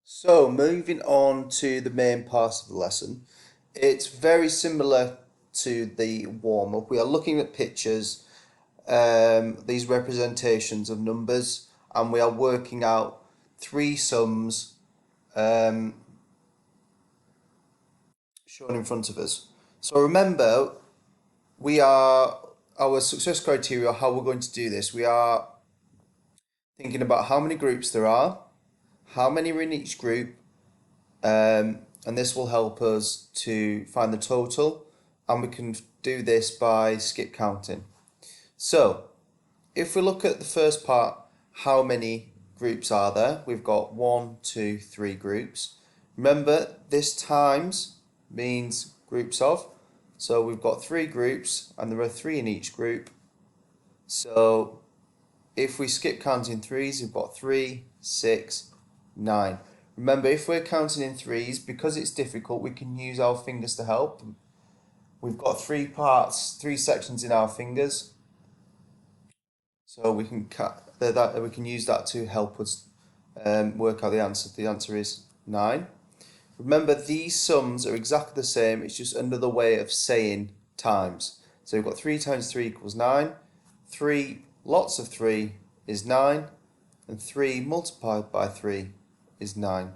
So, moving on to the main part of the lesson, it's very similar to the warm-up. We are looking at pictures, these representations of numbers, and we are working out three sums um, shown in front of us. So remember, our success criteria, how we're going to do this. We are thinking about how many groups there are, how many are in each group, and this will help us to find the total, and we can do this by skip counting. So if we look at the first part, how many groups are there? We've got 1, 2, 3 groups. Remember, this times means groups of, so we've got 3 groups and there are 3 in each group. So if we skip counting threes, we've got 3, 6, 9. Remember, if we're counting in threes, because it's difficult, we can use our fingers to help. We've got 3 parts, 3 sections in our fingers, so we can we can use that to help us work out the answer. The answer is 9. Remember, these sums are exactly the same. It's just another way of saying times. So we've got 3 times 3 equals 9. 3 lots of 3 is 9, and 3 multiplied by 3 is 9.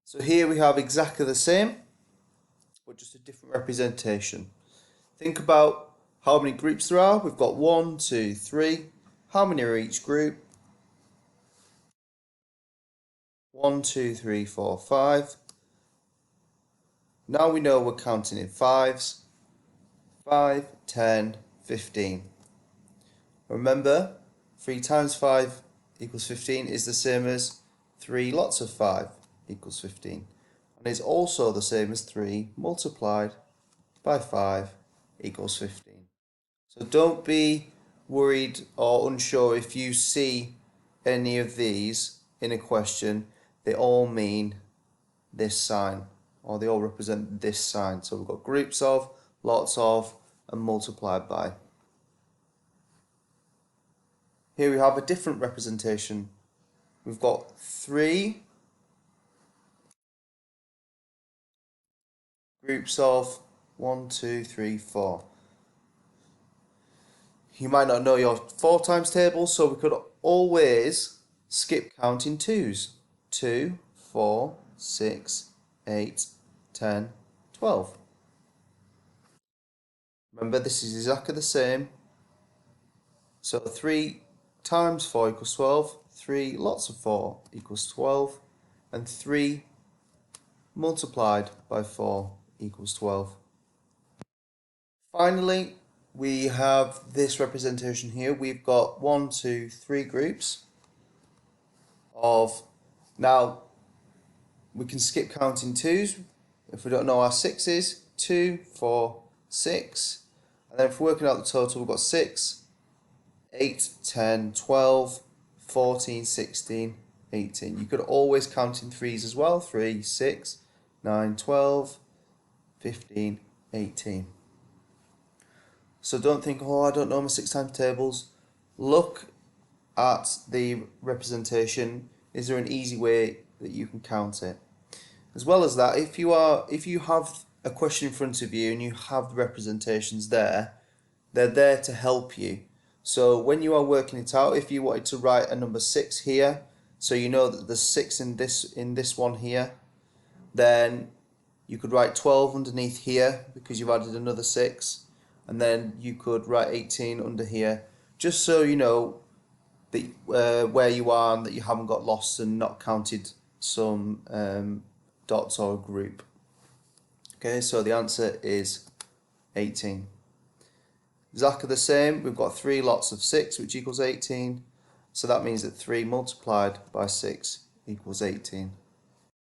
So here we have exactly the same, but just a different representation. Think about how many groups there are. We've got 1, 2, 3. How many are each group? 1, 2, 3, 4, 5. Now we know we're counting in fives. 5, 10, 15. Remember, 3 times 5 equals 15 is the same as 3 lots of 5 equals 15. And it's also the same as 3 multiplied by 5 equals 15. So don't be worried or unsure if you see any of these in a question. They all mean this sign, or they all represent this sign. So we've got groups of, lots of, and multiplied by. Here we have a different representation. We've got 3 groups of 1, 2, 3, 4. You might not know your 4 times table, so we could always skip counting twos. 2, 4, 6, 8, 10, 12. Remember, this is exactly the same. So 3 times 4 equals 12. 3 lots of 4 equals 12. And 3 multiplied by 4 equals 12. Finally, we have this representation here. We've got 1, 2, 3 groups of, now we can skip counting twos if we don't know our sixes. 2, 4, 6. And then if we're working out the total, we've got 6, 8, 10, 12, 14, 16, 18. You could always count in threes as well. 3, 6, 9, 12, 15, 18. So don't think, oh, I don't know my 6 times tables. Look at the representation. Is there an easy way that you can count it? As well as that, if you have a question in front of you and you have the representations there, they're there to help you. So when you are working it out, if you wanted to write a number 6 here, so you know that there's 6 in this one here, then you could write 12 underneath here because you've added another 6, and then you could write 18 under here, just so you know that where you are and that you haven't got lost and not counted some dots or a group. Okay, so the answer is 18. Exactly the same, we've got 3 lots of 6, which equals 18. So that means that 3 multiplied by 6 equals 18.